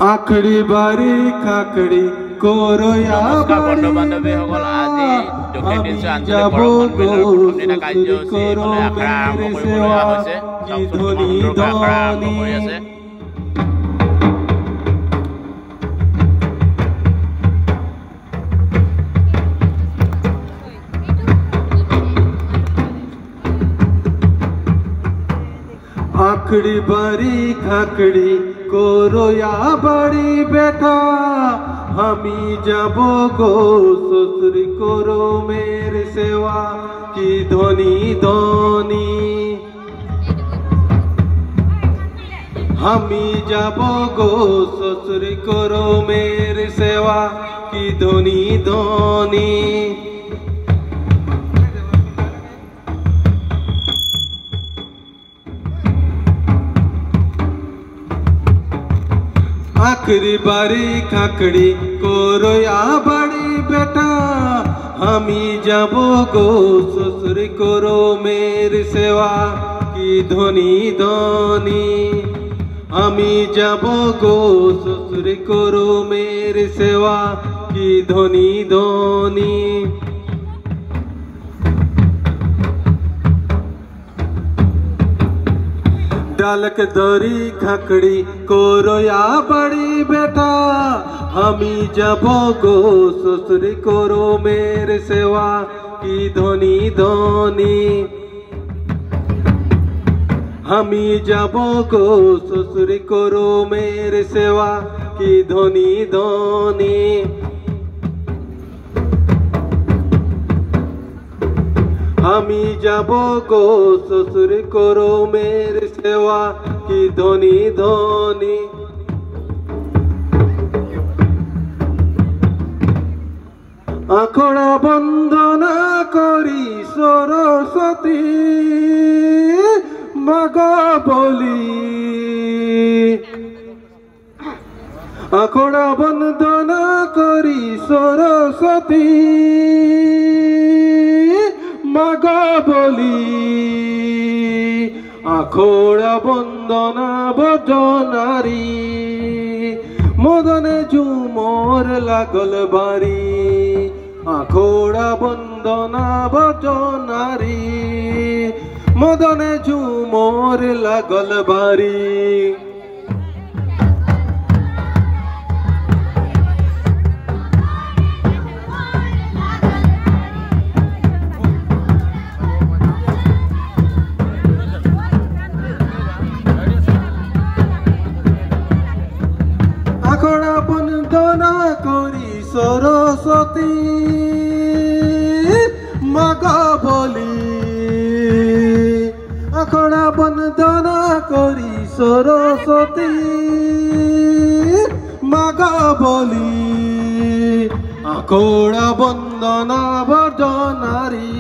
आखड़ी बारी खाकड़ी कोरोया बारी আমি যাব গো সসুর করো মেরে সেবা কি ধনী ধনী आखड़ी बारी खाकड़ी कोरोया बारी बेटा हमी जाबो गो ससुर करो मेरे सेवा की धनी धनी हमी जाबो गो ससुर करो मेरे सेवा की धनी धनी आखरी बारी खाकड़ी कोरोया बाड़ी बेटा हमी जाबो गो ससुर करो मेरे सेवा की धनी धनी हमी जाबो गो ससुर करो मेरे सेवा की धनी धनी डालक दरी खाकड़ी कोरोया बड़ी बेटा हमी जाबो गो ससुर करो मेरे सेवा की धनी धनी हमी जाबो गो ससुर करो मेरे सेवा की धनी धनी हमी जाबो गो ससुर करो मेरे सेवा की धनी धनी आखड़ा बंदना करी सरस्वती मागा बोली आखड़ा बंदना करी सरस्वती मागा बोली आखड़ा बंदना बजनारी मदने झूमर लागल बारी आखड़ा बंदना बजनारी मदने झूमर लागल बारी आखड़ा बंदना करी सरस्वती मागा बोली आखड़ा बंदना करी सरस्वती मागा बोली आखड़ा बंदना बजनारी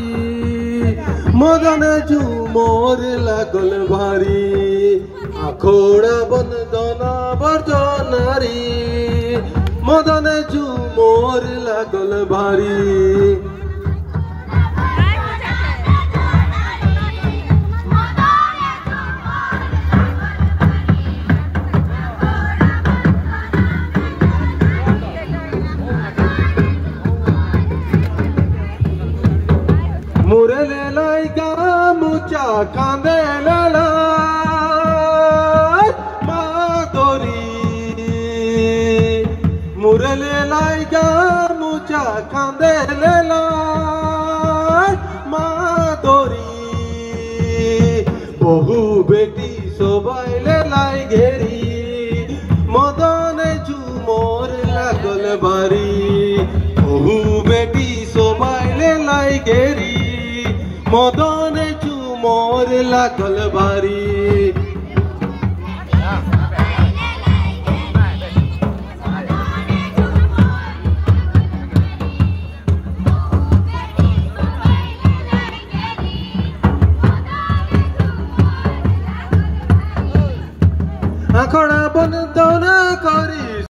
मदने झूमर लागल भारी आखड़ा बंदना बजनारी मदने झूमर लागल भारी मुरे ले लाई गामुचा कांदे ले लाई माधुरी मुरे ले लाई गामुचा कांदे ले लाई माधुरी बहु बेटी सबाई ले लाई घेरी मदने झूमर लागल बारी बहु बेटी सबाई ले लाई घेरी मदने झूमर लागल बारी आखड़ा बंदना कर